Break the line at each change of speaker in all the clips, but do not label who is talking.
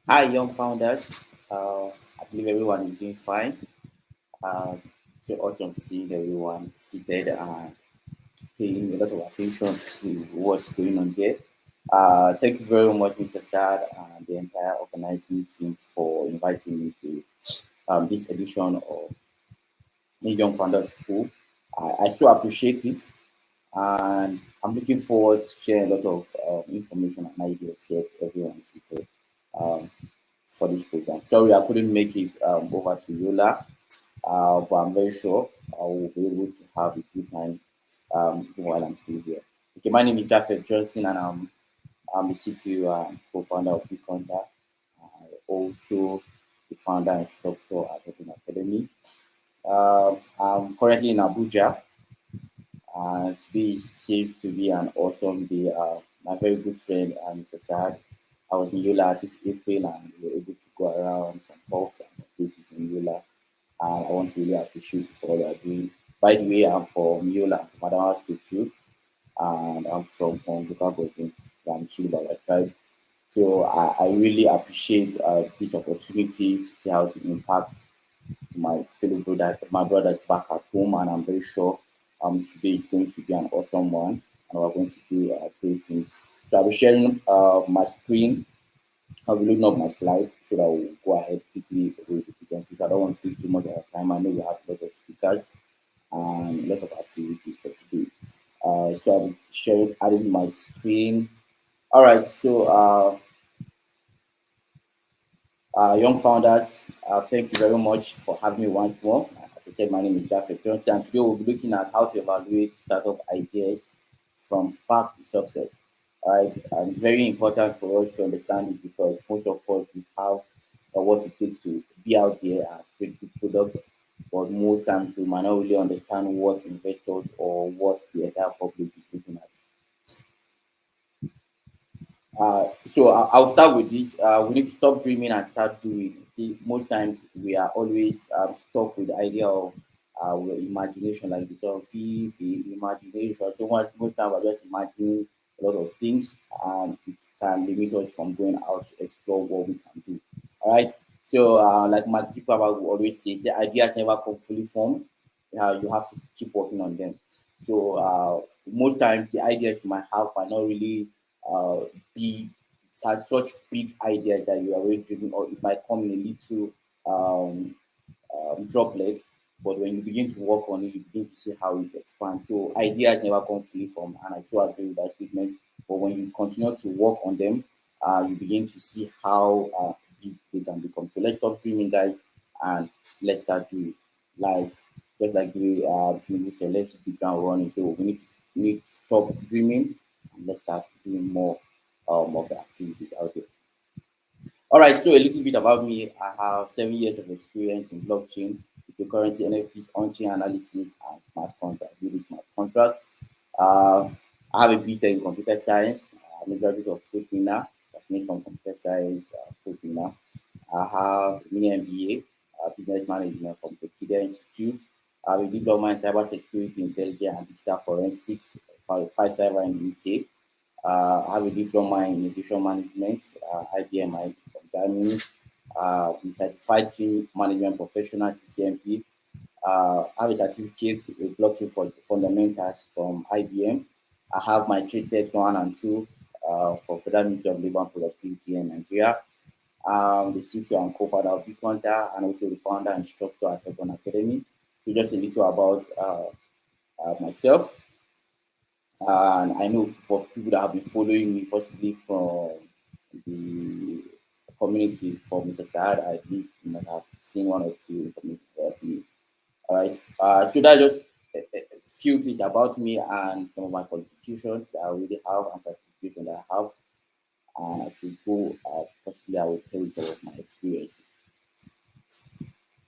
Hi, young founders. I believe everyone is doing fine. Uh, so awesome seeing everyone seated and paying a lot of attention to what's going on there. Thank you very much, Mr. Sad, and the entire organizing team for inviting me to this edition of the Young Founders School. I so appreciate it, and I'm looking forward to sharing a lot of information and ideas here to everyone seated. Um, for this program. Sorry, I couldn't make it over to Yola, but I'm very sure I will be able to have a good time while I'm still here. Okay, my name is Japheth Johnson, and I'm the CTO and co-founder of Biconda. Also, the founder and instructor at Open Academy. I'm currently in Abuja, and today seems to be an awesome day. My very good friend, Mr. Saad, I was in Yola at April, and we were able to go around some pubs and places in Yola. And I want to really appreciate you for all you are doing. By the way, I'm from Yola, from Adamawa State too, and I'm from local government. I'm chill by my tribe. So I really appreciate this opportunity to see how to impact my fellow brother, my brothers back at home, and I'm very sure today is going to be an awesome one, and we're going to do great things. So I'll be sharing my screen. I'll be looking up my slide so that we'll go ahead quickly with the presentation. I don't want to take too much of our time. I know we have a lot of speakers and a lot of activities for today. So I'm sharing, adding my screen. All right. So young founders, thank you very much for having me once more. As I said, my name is Jeffrey Johnson, and today we'll be looking at how to evaluate startup ideas from spark to success. All right, and it's very important for us to understand this because most of us we have what it takes to be out there and create good products, but most times we might not really understand what investors or what the entire public is looking at. I'll start with this. We need to stop dreaming and start doing. See, most times we are always stuck with the idea of our imagination, like this of the imagination. So most times we're just imagining a lot of things, and it can limit us from going out to explore what we can do. All right. So, like Mark Zuckerberg will always say ideas never come fully formed. You have to keep working on them. So, most times the ideas you might have are not really uh, be such big ideas that you are already dreaming, or it might come in a little um, droplet. But when you begin to work on it, you begin to see how it expands. So ideas never come fully from, and I so agree with that statement. But when you continue to work on them, you begin to see how big they can become. So let's stop dreaming, guys, and let's start doing. Like just like the way Tinubu said, let's hit the ground running. So we need to stop dreaming and let's start doing more of the activities out there. All right, so a little bit about me. I have 7 years of experience in blockchain, cryptocurrency, NFTs, on-chain analysis, and smart contract, building smart contracts. Uh, I have a BTech in computer science. I'm a graduate of Fulpina. I finished from computer science, Fulpina. I have a mini MBA, business management from the Kida Institute. I have a diploma in cybersecurity, intelligence, and digital forensics, five cyber in the UK. I have a diploma in innovation management, IBMI from Germany. I'm certified team management professional, CCMP. I have a certificate in blockchain for fundamentals from IBM. I have my trade test one and two for Federal Ministry of Labor and Productivity in Nigeria. The CTO and co-founder of Biconda, and also the founder and instructor at Open Academy. So just a little about myself. And I know for people that have been following me, possibly from the community for Mr. Saad, I believe you might have seen one or two information about me. All right. So that's just a few things about me and some of my qualifications I already have and certification that I have. And as we go, possibly I will tell you some of my experiences.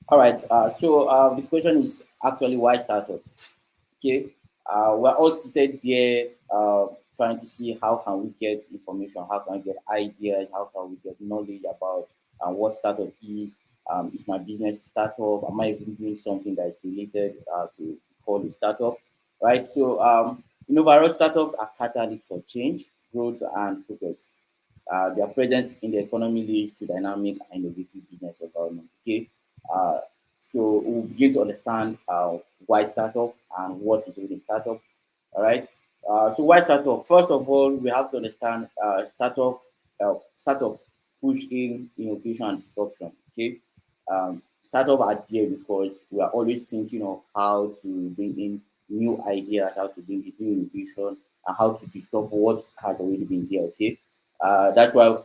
All right. So the question is actually why startups? Okay. We're all seated there trying to see how can we get information, how can we get ideas, how can we get knowledge about what startup is my business a startup? Am I even doing something that is related to call a startup? Right. So, overall, startups are catalysts for change, growth, and progress. Their presence in the economy leads to dynamic and innovative business environment. Okay, uh, so we'll begin to understand why startup and what is really startup. All right. So why startup? First of all, we have to understand startup push in innovation and disruption. Okay. Startup are there because we are always thinking of how to bring in new ideas, how to bring in new innovation, and how to disrupt what has already been there. Okay. That's why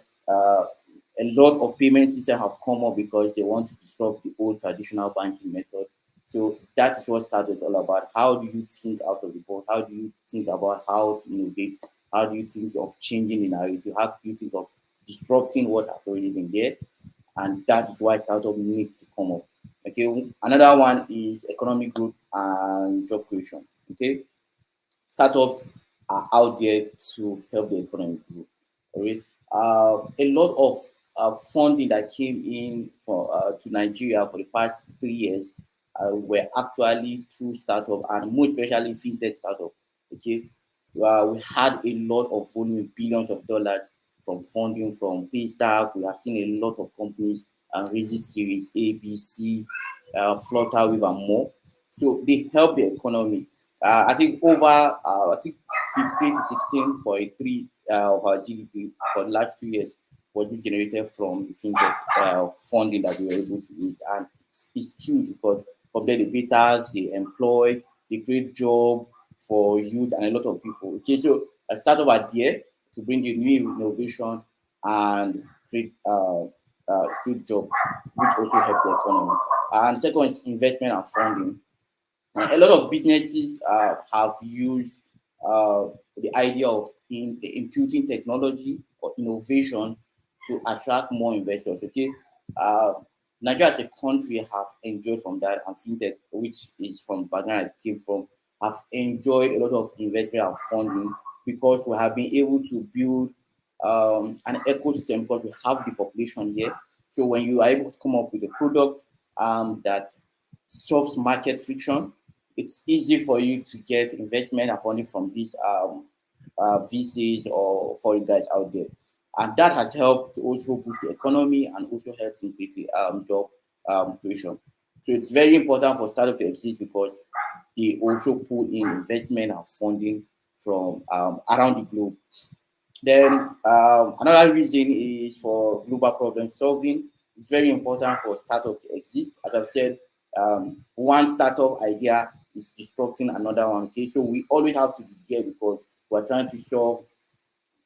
a lot of payment systems have come up because they want to disrupt the old traditional banking method. So that is what started all about. How do you think out of the box? How do you think about how to innovate? How do you think of changing the narrative? How do you think of disrupting what has already been there? And that is why startup needs to come up. Okay, another one is economic growth and job creation. Okay, startups are out there to help the economy grow. All right. A lot of funding that came in for to Nigeria for the past 3 years were actually through startup and more especially fintech startup. Okay, we had a lot of funding, billions of dollars from funding from Paystack. We have seen a lot of companies raising Series A, B, C, Flutter, with and more. So they help the economy. I think over I think 15 to 16.3 of our GDP for the last 2 years was being generated from the fintech funding that we were able to use, and it's huge because from there they pay tax, they employ, they create job for youth and a lot of people. Okay, so a startup are there to bring a new innovation and create job, which also helps the economy. And second is investment and funding. A lot of businesses have used the idea of imputing technology or innovation to attract more investors. Okay, uh, Nigeria as a country have enjoyed from that, and fintech, which is from background I came from, have enjoyed a lot of investment and funding because we have been able to build an ecosystem because we have the population here. So when you are able to come up with a product that solves market friction, it's easy for you to get investment and funding from these VCs or foreign guys out there. And that has helped to also boost the economy and also helps in creating job creation. So it's very important for startup to exist because they also pull in investment and funding from around the globe. Then another reason is for global problem solving. It's very important for startup to exist. As I've said, one startup idea is disrupting another one. Okay, so we always have to be there because we're trying to solve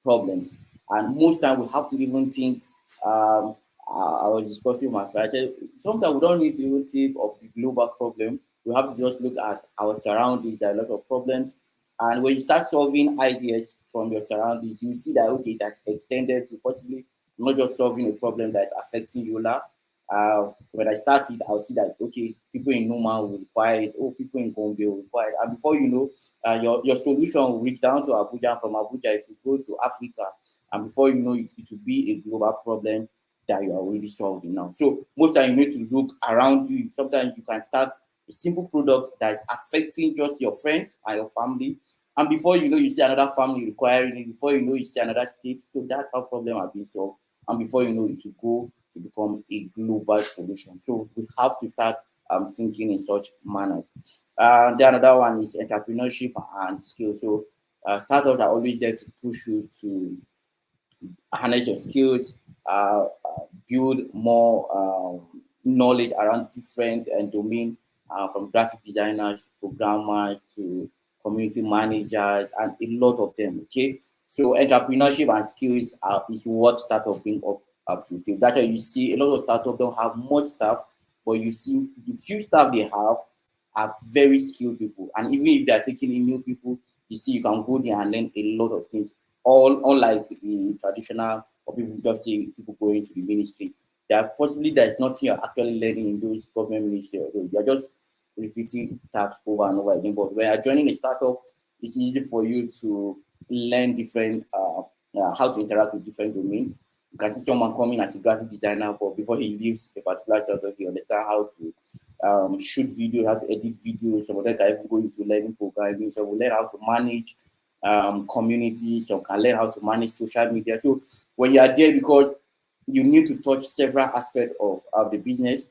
problems. And most time we have to even think. I was discussing with my friend. I said sometimes we don't need to even think of the global problem. We have to just look at our surroundings. There are a lot of problems, and when you start solving ideas from your surroundings, you see that okay, it has extended to possibly not just solving a problem that is affecting you now. When I started, I'll see that okay, people in Noma will require it. Oh, people in Gombe will require it, and before you know, your solution will reach down to Abuja. From Abuja, it will go to Africa, and before you know it will be a global problem that you are already solving now. So most time you need to look around you. Sometimes you can start a simple product that is affecting just your friends and your family, and before you know, you see another family requiring it. Before you know, you see another state. So that's how problem are being solved, and before you know, it will go to become a global solution. So we have to start thinking in such manners. Then another one is entrepreneurship and skill. So startups are always there to push you to harness your skills, build more knowledge around different domain, from graphic designers, programmers to community managers, and a lot of them. Okay, so entrepreneurship and skills is what startup bring up to the table. That's why you see a lot of startups don't have much staff, but you see the few staff they have are very skilled people, and even if they are taking in new people, you see you can go there and learn a lot of things, all unlike the traditional or people just say people going to the ministry. There are possibly there's nothing you're actually learning in those government ministry. You're just repeating tasks over and over again. But when you're joining a startup, it's easy for you to learn different how to interact with different domains. You can see someone coming as a graphic designer, but before he leaves a particular startup, he understand how to shoot video, how to edit videos. Some of them can even go into learning programming. So we learn how to manage communities. Some can learn how to manage social media. So when you are there, because you need to touch several aspects of the business,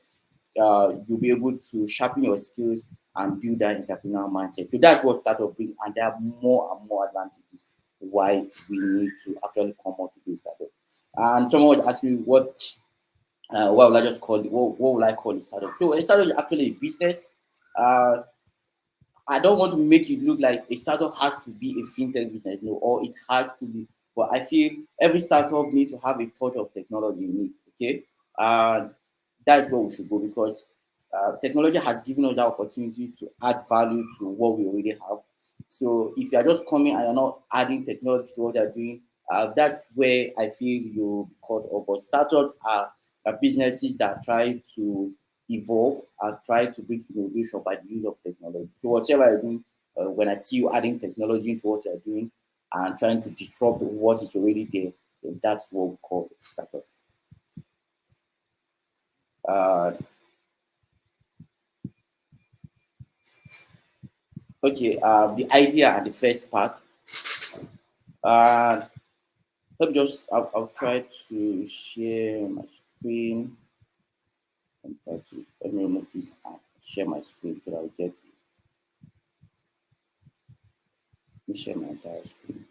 you'll be able to sharpen your skills and build that entrepreneurial mindset. So that's what startup brings, and there are more and more advantages why we need to actually come out to do startup. And someone would ask me what will I just call it? What will I call it startup? So a startup is actually a business. Uh, I don't want to make it look like a startup has to be a fintech business, no, or it has to be. But I feel every startup needs to have a touch of technology in it. Okay, and that's where we should go, because technology has given us that opportunity to add value to what we already have. So if you are just coming and you're not adding technology to what you're doing, that's where I feel you'll be caught up. But startups are businesses that try to evolve and try to bring innovation by the use of technology. So whatever I do, when I see you adding technology into what you're doing and trying to disrupt what is already there, then that's what we call startup. Uh, okay, the idea and the first part. Uh, let me just, I'll try to share my screen and try to, let me remove this and share my screen so that I get, let me share my entire screen.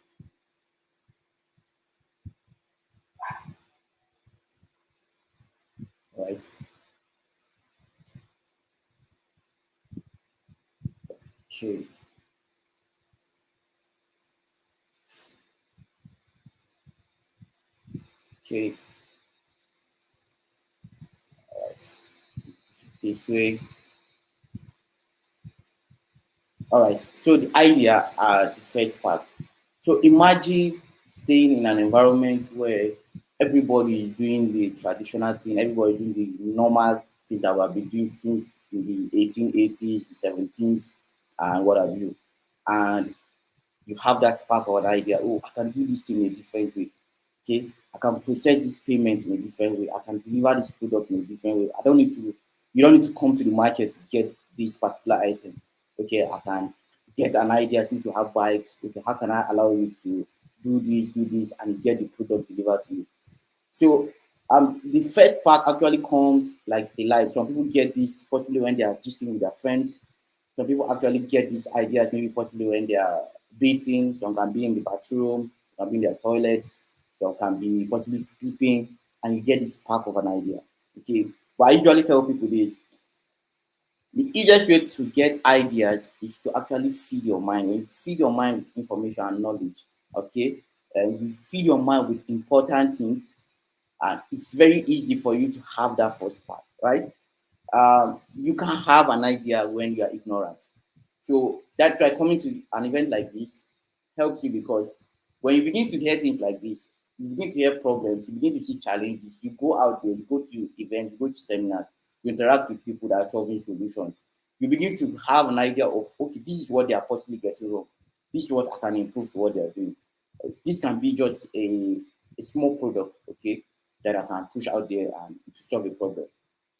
All right. Okay. Okay. All right. This way. All right. So the idea, the first part. So imagine staying in an environment where everybody is doing the traditional thing, everybody doing the normal thing that we have been doing since in the 1880s, 17s, and what have you. And you have that spark of an idea. Oh, I can do this thing in a different way. Okay, I can process this payment in a different way. I can deliver this product in a different way. I don't need to. You don't need to come to the market to get this particular item. Okay, I can get an idea since you have bikes. Okay, how can I allow you to do this, and get the product delivered to you? So the first part actually comes like a life. Some people get this possibly when they are gisting with their friends. Some people actually get these ideas maybe possibly when they are bathing. Some can be in the bathroom, some can be in their toilets, some can be possibly sleeping, and you get this spark of an idea. Okay, but I usually tell people this: the easiest way to get ideas is to actually feed your mind. When you feed your mind with information and knowledge, okay, and you feed your mind with important things, and it's very easy for you to have that first part, right? You can have an idea when you are ignorant. So that's why coming to an event like this helps you, because when you begin to hear things like this, you begin to hear problems, you begin to see challenges, you go out there, you go to events, you go to seminars, you interact with people that are solving solutions. You begin to have an idea of, okay, this is what they are possibly getting wrong. This is what I can improve to what they are doing. This can be just a small product, okay, that I can push out there and to solve a problem.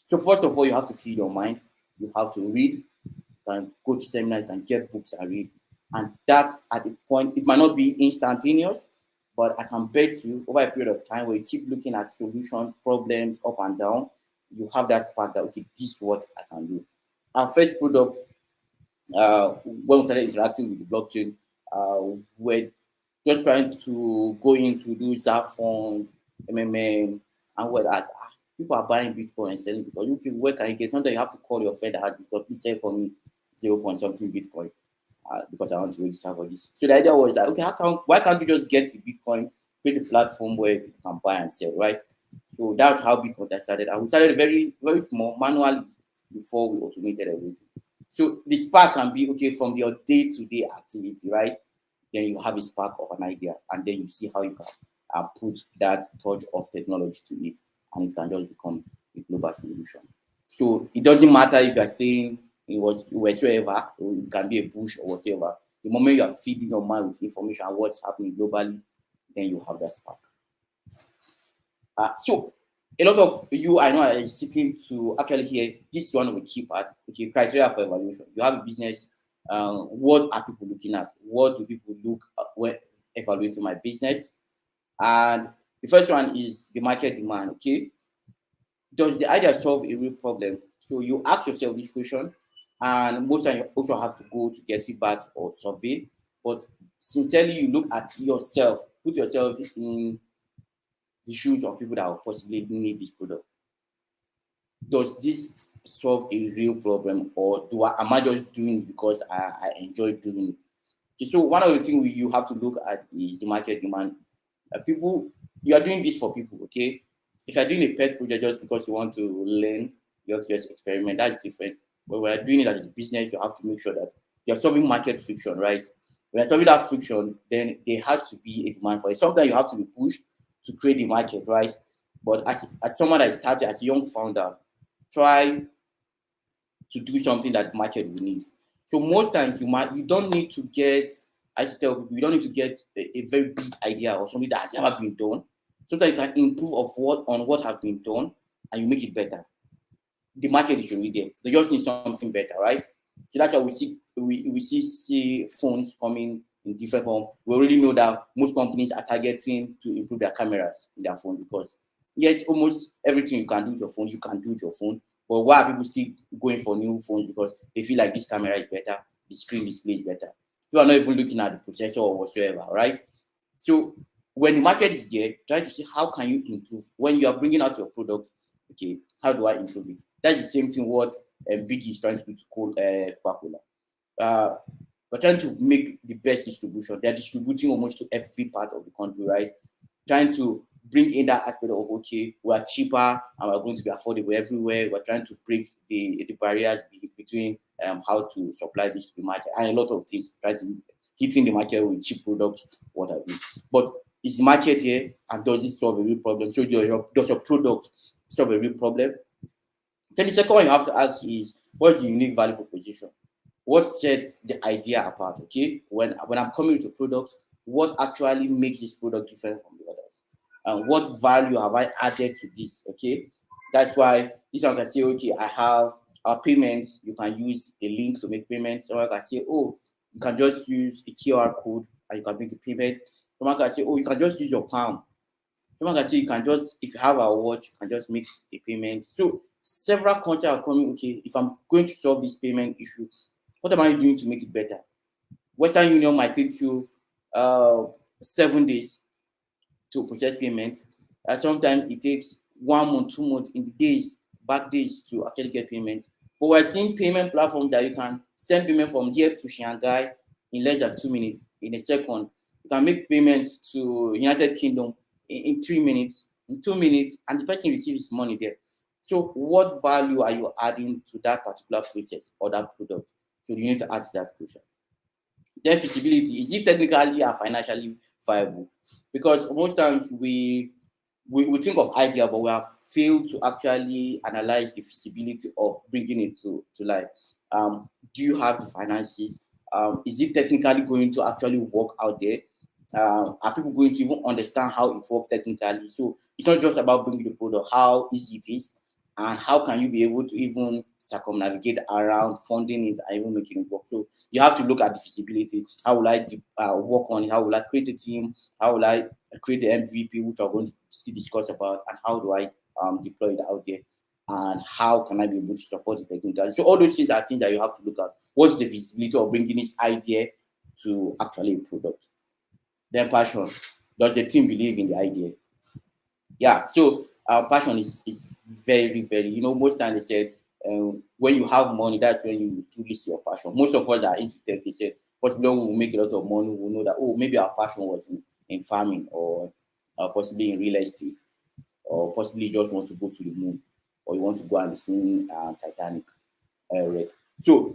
So first of all, you have to feed your mind. You have to read, can go to seminars, can get books and read. And that's at the point, it might not be instantaneous, but I can bet you over a period of time where you keep looking at solutions, problems up and down, you have that spark that, okay, this is what I can do. Our first product, when we started interacting with the blockchain, we're just trying to go into do fund, MMM, and what that. People are buying Bitcoin and selling Bitcoin. Okay, where can you get? Sometimes you have to call your friend that has Bitcoin. Please sell for me 0 point something Bitcoin, because I want to register for this. So the idea was that, okay, why can't we just get the Bitcoin, create a platform where people can buy and sell, right? So that's how Bitcoin started. And we started very, very small, manually, before we automated everything. So the spark can be, okay, from your day-to-day activity, right? Then you have a spark of an idea, and then you see how you can put that touch of technology to it, and it can just become a global solution. So it doesn't matter if you are staying in whatsoever, or it can be a bush or whatever. The moment you are feeding your mind with information on what's happening globally, then you have that spark. So a lot of you I know are sitting to actually hear this is one of the key part, okay, criteria for evaluation. You have a business, What are people looking at? What do people look at when evaluating my business? And the first one is the market demand. Okay, does the idea solve a real problem? So you ask yourself this question, and most times you also have to go to get feedback or survey. But sincerely, you look at yourself, put yourself in the shoes of people that will possibly need this product. Does this solve a real problem, or am I just doing it because I enjoy doing it? Okay, so one of the things you have to look at is the market demand. People, you are doing this for people, okay? If you're doing a pet project just because you want to learn, you have to just experiment, that's different. But when you're doing it as a business, you have to make sure that you're solving market friction, right? When you're solving that friction, then there has to be a demand for it. Sometimes you have to be pushed to create the market, right? But as someone that is starting, as a young founder, try to do something that the market will need. So most times you don't need to get, I tell people, you don't need to get a very big idea or something that has never been done. Sometimes you can improve on what has been done and you make it better. The market is already there. They just need something better, right? So that's why we see phones coming in different form. We already know that most companies are targeting to improve their cameras in their phone because yes, almost everything you can do with your phone, you can do with your phone. But why are people still going for new phones? Because they feel like this camera is better, the screen display is better. You are not even looking at the processor or whatsoever, right? So when the market is there, try to see how can you improve. When you are bringing out your product, okay, how do I improve it? That's the same thing what Big is trying to do to Coca-Cola. Uh, we're trying to make the best distribution. They're distributing almost to every part of the country, right? Trying to bring in that aspect of okay, we are cheaper and we're going to be affordable everywhere. We're trying to break the barriers between how to supply this to the market and a lot of things. Trying to hitting the market with cheap products, what have you. But is the market here and does it solve a real problem? So does your product solve a real problem? Then the second one you have to ask is what's the unique value proposition? What sets the idea apart? Okay, when I'm coming with a product, what actually makes this product different from the others? And what value have I added to this? Okay, that's why this one can say, okay, I have payments. You can use a link to make payments. Someone can say, oh, you can just use a QR code and you can make a payment. Someone can say, oh, you can just use your palm. Someone can say you can just, if you have a watch, you can just make a payment. So several concepts are coming. Okay, if I'm going to solve this payment issue, what am I doing to make it better? Western Union might take you 7 days to process payment. Sometimes it takes 1 month, 2 months in the days, back days to actually get payment. But we're seeing payment platforms that you can send payment from here to Shanghai in less than 2 minutes, in a second. You can make payments to United Kingdom in 3 minutes, in 2 minutes, and the person receives money there. So what value are you adding to that particular process or that product? So you need to ask that question. Then feasibility, is it technically and financially viable? Because most times we think of idea, but we have failed to actually analyze the feasibility of bringing it to life. Do you have the finances? Is it technically going to actually work out there? Are people going to even understand how it works technically? So it's not just about bringing the product, how easy it is, and how can you be able to even circumnavigate around funding it and even making it work. So you have to look at the feasibility. How will I work on it? How will I create a team? How will I create the MVP, which we're going to still discuss about, and how do I deploy it out there? And how can I be able to support it technically? So all those things are things that you have to look at. What's the feasibility of bringing this idea to actually a product? Then passion. Does the team believe in the idea? Yeah, so passion is very, very, most times they said when you have money, that's when you truly see your passion. Most of us that are into tech, they said possibly when we will make a lot of money, we'll know that, oh, maybe our passion was in farming, or possibly in real estate, or possibly you just want to go to the moon, or you want to go and sing Titanic wreck. So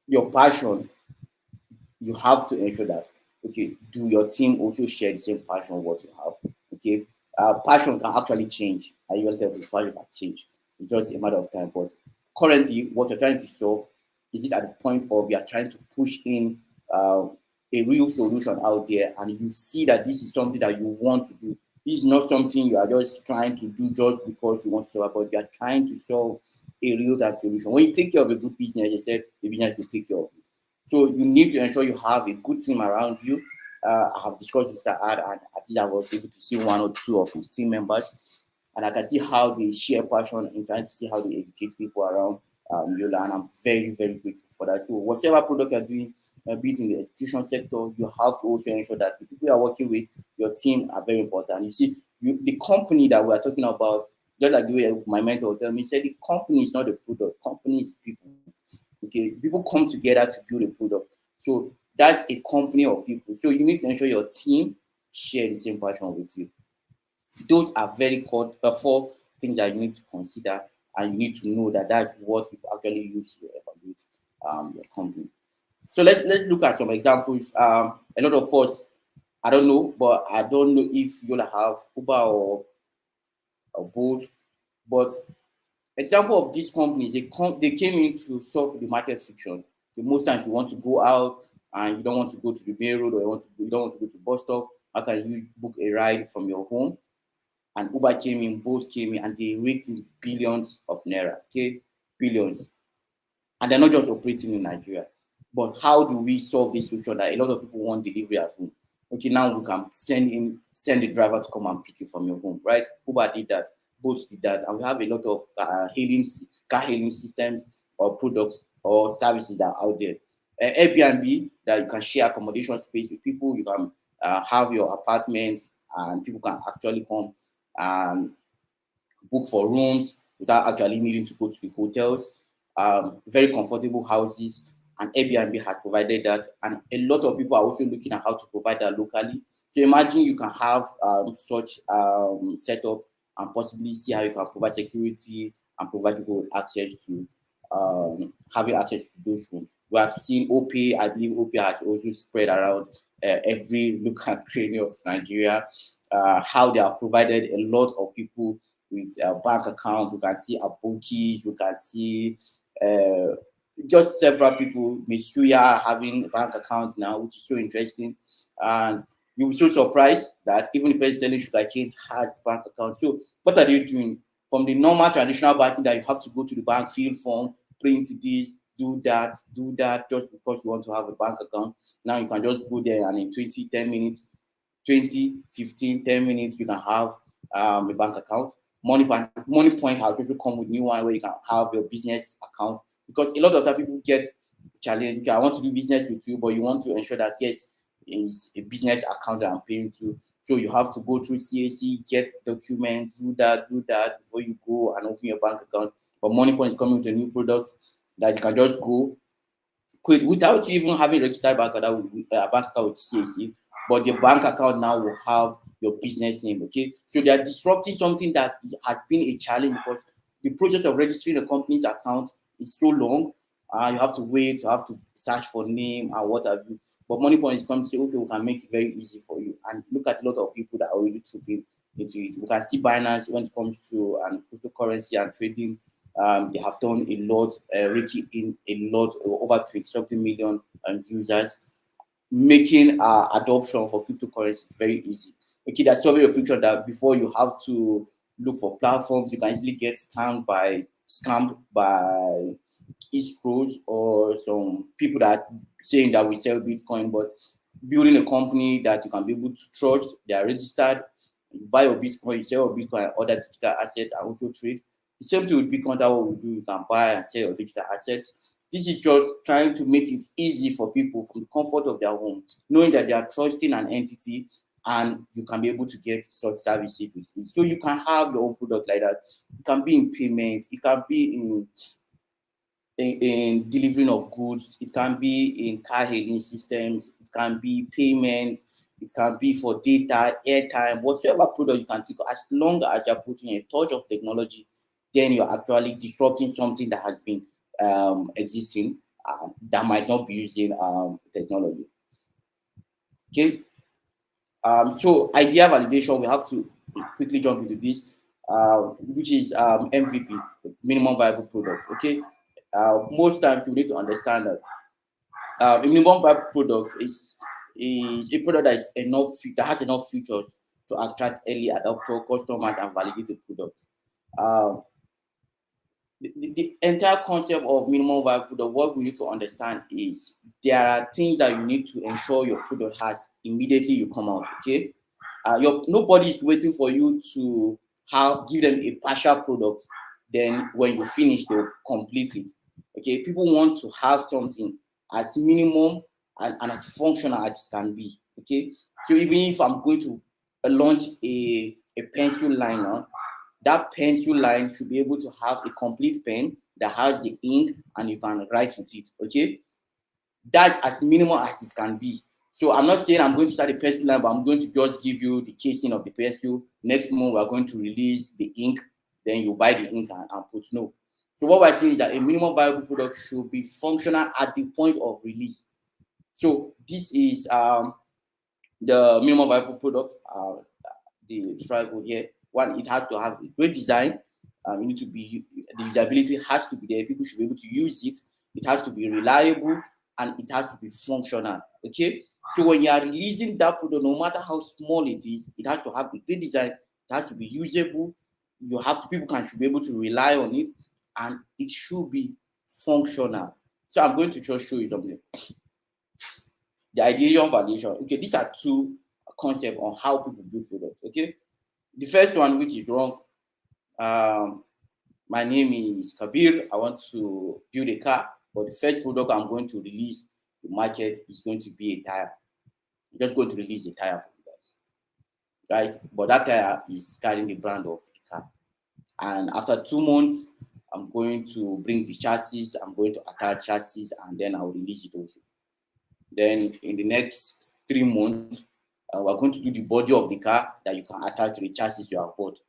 your passion, you have to ensure that, okay, do your team also share the same passion what you have? Okay, passion can actually change. I usually tell people passion can change. It's just a matter of time. But currently, what you're trying to solve, is it at the point of you are trying to push in a real solution out there, and you see that this is something that you want to do. This is not something you are just trying to do just because you want to solve, but you are trying to solve a real time solution. When you take care of a good business, you said the business will take care of you. So you need to ensure you have a good team around you. I have discussed with Sir Ad, and at least I was able to see one or two of his team members, and I can see how they share passion in trying to see how they educate people around Yola, and I'm very, very grateful for that. So whatever product you're doing, be it in the education sector, you have to also ensure that the people you are working with, your team, are very important. You see, the company that we are talking about, just like the way my mentor told me, he said the company is not the product, company is people. Okay, people come together to build a product. So that's a company of people. So you need to ensure your team share the same passion with you. Those are very core, four things that you need to consider, and you need to know that that's what people actually use to evaluate your company. So let's look at some examples. A lot of us, I don't know, but I don't know if you'll have Uber or Bolt, but example of these companies, they came in to solve the market friction. So most times you want to go out and you don't want to go to the main road, or you don't want to go to the bus stop. How can you book a ride from your home? And Uber came in, both came in, and they raked in billions of naira. Okay, billions. And they're not just operating in Nigeria. But how do we solve this friction that a lot of people want delivery at home? Okay, now we can send the driver to come and pick you from your home, right? Uber did that, both did that, and we have a lot of car hailing systems or products or services that are out there. Airbnb, that you can share accommodation space with people. You can have your apartment, and people can actually come and book for rooms without actually needing to go to the hotels. Very comfortable houses, and Airbnb had provided that, and a lot of people are also looking at how to provide that locally. So imagine you can have such setup, and possibly see how you can provide security and provide people with access to having access to those rooms. We have seen OP, I believe OP has also spread around every local area of Nigeria, how they have provided a lot of people with bank accounts. You can see Aboki, you can see uh, just several people, Miss Suya, having bank accounts now, which is so interesting. And you'll be so surprised that even the person selling sugarcane has bank account. So what are they doing? From the normal traditional banking that you have to go to the bank, fill form, print this, do that, just because you want to have a bank account. Now you can just go there, and in 10 minutes, 20, 15, 10 minutes, you can have a bank account. Money Point has also come with new one where you can have your business account, because a lot of time people get challenged. Okay, I want to do business with you, but you want to ensure that yes, it's a business account that I'm paying to. So you have to go through CAC, get documents, do that before you go and open your bank account. But Money Point is coming with a new product that you can just go quit without you even having registered bank account with CAC, but your bank account now will have your business name. Okay, so they are disrupting something that has been a challenge, because the process of registering a company's account is so long. You have to wait, you have to search for name and what have you. But MoneyPoint is coming to say, okay, we can make it very easy for you. And look at a lot of people that are already trooping into it. We can see Binance when it comes to cryptocurrency and trading. They have done a lot, reaching in a lot, over 20 something million users, making adoption for cryptocurrency very easy. Okay, that's solving a friction that before you have to look for platforms, you can easily get scammed by escrows or some people that saying that we sell Bitcoin, but building a company that you can be able to trust, they are registered. You buy your Bitcoin, you sell your Bitcoin and other digital assets, and also trade. The same thing with Bitcoin, that what we do, you can buy and sell your digital assets. This is just trying to make it easy for people from the comfort of their home, knowing that they are trusting an entity, and you can be able to get such services with it. So you can have your own product like that. It can be in payments, it can be in delivering of goods, it can be in car hailing systems, it can be payments, it can be for data, airtime, whatever product you can think of. As long as you're putting a touch of technology, then you're actually disrupting something that has been existing, that might not be using technology. Okay. So idea validation, we have to quickly jump into this, which is MVP, minimum viable product. Okay. Most times you need to understand that a minimum viable product is a product that has enough features to attract early adopter customers and validate the product. Um, The entire concept of minimum viable product, what we need to understand is there are things that you need to ensure your product has immediately you come out. Okay, nobody is waiting for you to have give them a partial product. Then when you finish, they'll complete it. Okay, people want to have something as minimum and as functional as it can be. Okay, so even if I'm going to launch a pencil liner, that pencil line should be able to have a complete pen that has the ink and you can write with it. Okay, that's as minimal as it can be. So I'm not saying I'm going to start a pencil line, but I'm going to just give you the casing of the pencil. Next month we're going to release the ink, then you buy the ink and put. No. So what we're saying is that a minimum viable product should be functional at the point of release. So this is the minimum viable product. The struggle here. One, it has to have a great design. You need to be the usability has to be there. People should be able to use it. It has to be reliable and it has to be functional. Okay. So when you are releasing that product, no matter how small it is, it has to have a great design. It has to be usable. You have to people can should be able to rely on it, and it should be functional. So I'm going to just show you something. The ideation validation. Okay, these are two concepts on how people build products. Okay, the first one, which is wrong. My name is Kabir. I want to build a car, but the first product I'm going to release to market is going to be a tire. I'm just going to release a tire for you guys, right? But that tire is carrying the brand of the car. And after 2 months, I'm going to bring the chassis. I'm going to attach chassis, and then I'll release it also. Then in the next 3 months, we're going to do the body of the car that you can attach to the chassis you have bought.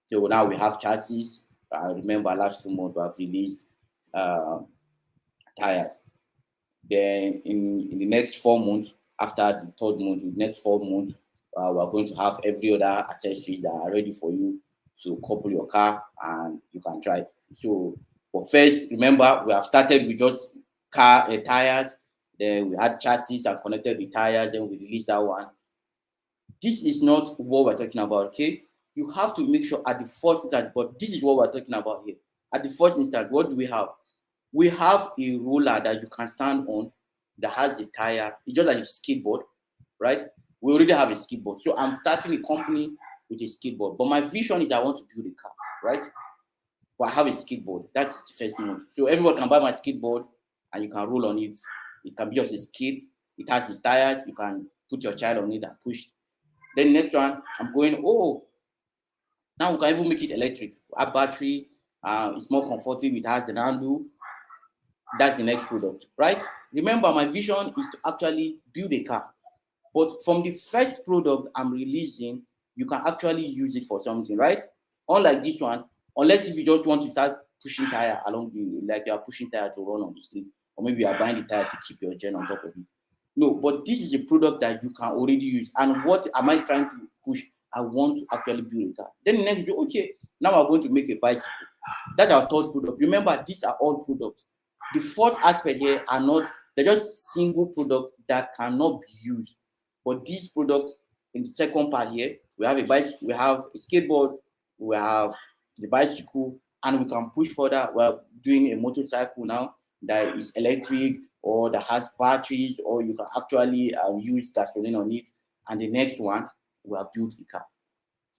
So now we have chassis. I remember last 2 months we have released uh, tires. Then in the next 4 months, after the third month, the next 4 months, we're going to have every other accessories that are ready for you to couple your car and you can drive. So, but first, remember we have started with just car tires. Then we had chassis and connected the tires. Then we released that one. This is not what we're talking about. Okay, you have to make sure at the first instance. But this is what we're talking about here. At the first instance, what do we have? We have a roller that you can stand on that has a tire. It's just like a skateboard, right? We already have a skateboard. So I'm starting a company with a skateboard. But my vision is I want to build a car, right? But I have a skateboard. That's the first move. So everyone can buy my skateboard and you can roll on it. It can be just a skate. It has its tires. You can put your child on it and push. Then next one, I'm going, oh, now we can even make it electric. A battery, it's more comfortable. It has an handle. That's the next product, right? Remember, my vision is to actually build a car. But from the first product I'm releasing, you can actually use it for something, right? Unlike this one, unless if you just want to start pushing tire along the, like you are pushing tire to run on the street, or maybe you are buying the tire to keep your gen on top of it. No, but this is a product that you can already use. And what am I trying to push? I want to actually build a car. Then the next, you okay, now we're going to make a bicycle. That's our third product. Remember, these are all products. The fourth aspect here are not, they're just single products that cannot be used. But these products in the second part here, we have a bicycle, we have a skateboard, we have the bicycle, and we can push further. We're doing a motorcycle now that is electric or that has batteries, or you can actually use gasoline on it. And the next one, we have built a car.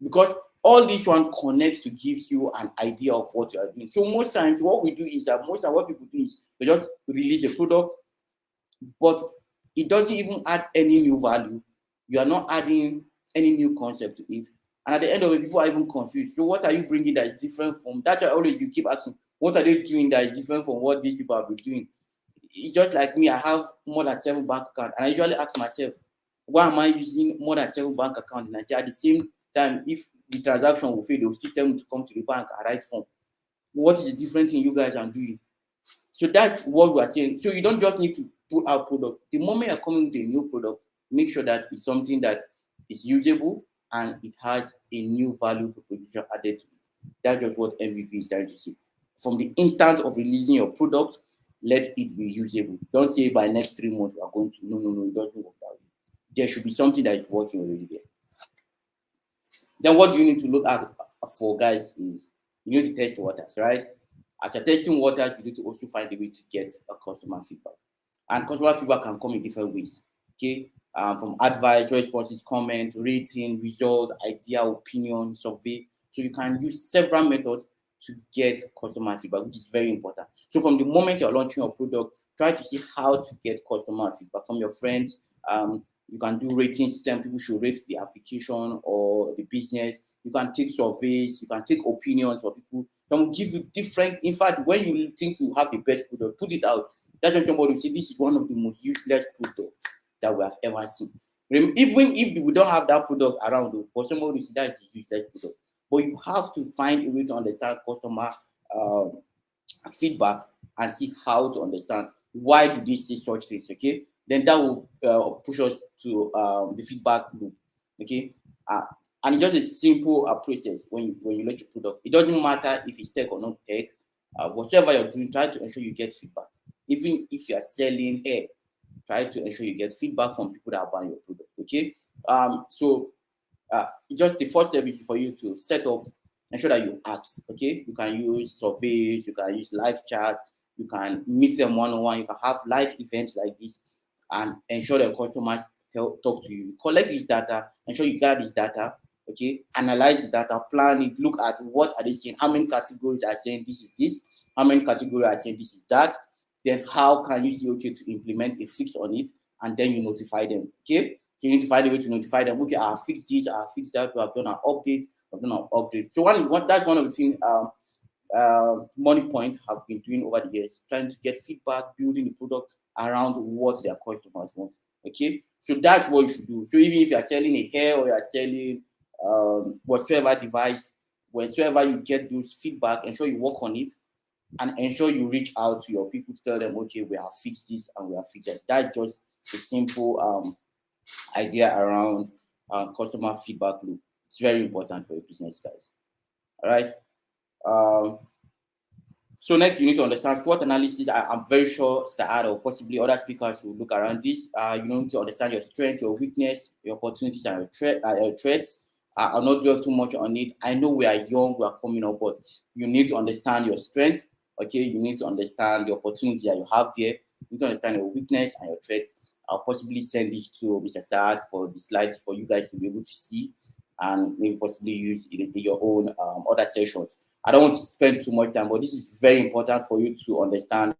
Because all this one connects to gives you an idea of what you are doing. So most times what we do is that most of what people do is they just release a product, but it doesn't even add any new value. You are not adding any new concept to it. And at the end of it, people are even confused. So what are you bringing that is different from? That's why always you keep asking, what are they doing that is different from what these people have been doing? It's just like me, I have more than 7 bank accounts. And I usually ask myself, why am I using more than 7 bank accounts in Nigeria? At the same time, if the transaction will fail, they will still tell me to come to the bank and write form. What is the different thing you guys are doing? So that's what we are saying. So you don't just need to put out product. The moment you're coming with a new product, make sure that it's something that is usable and it has a new value proposition added to it. That's just what MVP is trying to say. From the instant of releasing your product, let it be usable. Don't say by next 3 months we are going to. No, no, no, it doesn't work that way. There should be something that is working already there. Then what do you need to look at for guys is you need to test waters, right? As you're testing waters, you need to also find a way to get a customer feedback. And customer feedback can come in different ways. Okay, from advice, responses, comment, rating, result, idea, opinion, survey. So you can use several methods to get customer feedback, which is very important. So from the moment you're launching your product, try to see how to get customer feedback from your friends. You can do rating system. People should rate the application or the business. You can take surveys. You can take opinions for people. Some will give you different. In fact, when you think you have the best product, put it out. That's when somebody will say this is one of the most useless products that we have ever seen. Even if we don't have that product around, but somebody will say that is a useless product. But you have to find a way to understand customer um, feedback and see how to understand why do they say such things. Okay, then that will push us to the feedback loop. Okay, uh, and it's just a simple process when you launch your product. It doesn't matter if it's tech or not tech. Whatever you're doing, try to ensure you get feedback. Even if you are selling hair, try to ensure you get feedback from people that are buying your product. Okay, so just the first step is for you to set up, ensure that you ask. Okay, you can use surveys, you can use live chat, you can meet them one-on-one, you can have live events like this, and ensure that customers talk to you. Collect this data, ensure you gather this data. Okay, analyze the data, plan it, look at what are they saying, how many categories are saying this is this, how many categories are saying this is that. Then how can you see okay to implement a fix on it, and then you notify them. Okay, so you need to find a way to notify them. Okay, I'll fix this, I'll fix that. I've done an update. I've done an update. So that's one of the things Money Point have been doing over the years, trying to get feedback, building the product around what their customers want. Okay, so that's what you should do. So even if you are selling a hair or you are selling whatsoever device, whenever you get those feedback, ensure you work on it and ensure you reach out to your people to tell them, okay, we have fixed this and we have fixed that. That's just a simple idea around customer feedback loop. It's very important for your business, guys. All right. Um, so next, you need to understand SWOT analysis. I'm very sure Saad or possibly other speakers will look around this. You need to understand your strength, your weakness, your opportunities, and your threats. I'll not dwell too much on it. I know we are young, we are coming up, but you need to understand your strength. Okay, you need to understand the opportunities that you have there. You need to understand your weakness and your threats. I'll possibly send this to Mr. Saad for the slides for you guys to be able to see and maybe possibly use it in your own other sessions. I don't want to spend too much time, but this is very important for you to understand